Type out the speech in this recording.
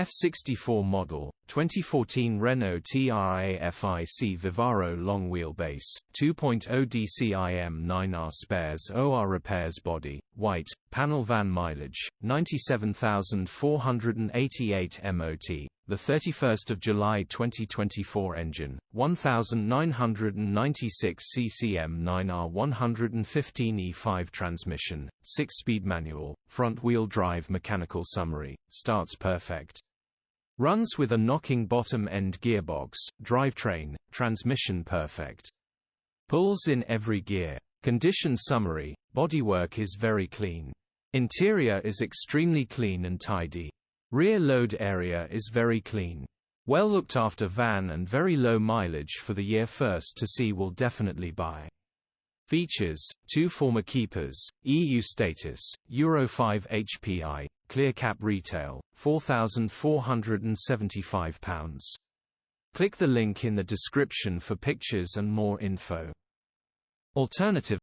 F64 model, 2014 Renault TRAFIC VIVARO long wheelbase, 2.0 DCI M9R spares OR repairs body, white, panel van mileage, 97,488 MOT. The 31st of July 2024 engine, 1996 CCM 9R 115 E5 transmission, 6-speed manual, front-wheel drive mechanical summary, starts perfect. Runs with a knocking bottom-end gearbox, drivetrain, transmission perfect. Pulls in every gear. Condition summary, bodywork is very clean. Interior is extremely clean and tidy. Rear load area is very clean. Well looked after van and very low mileage for the year. First to see will definitely buy. Features: 2 former keepers, EU status, Euro 5 HPI, clear cap retail, £4,475. Click the link in the description for pictures and more info. Alternative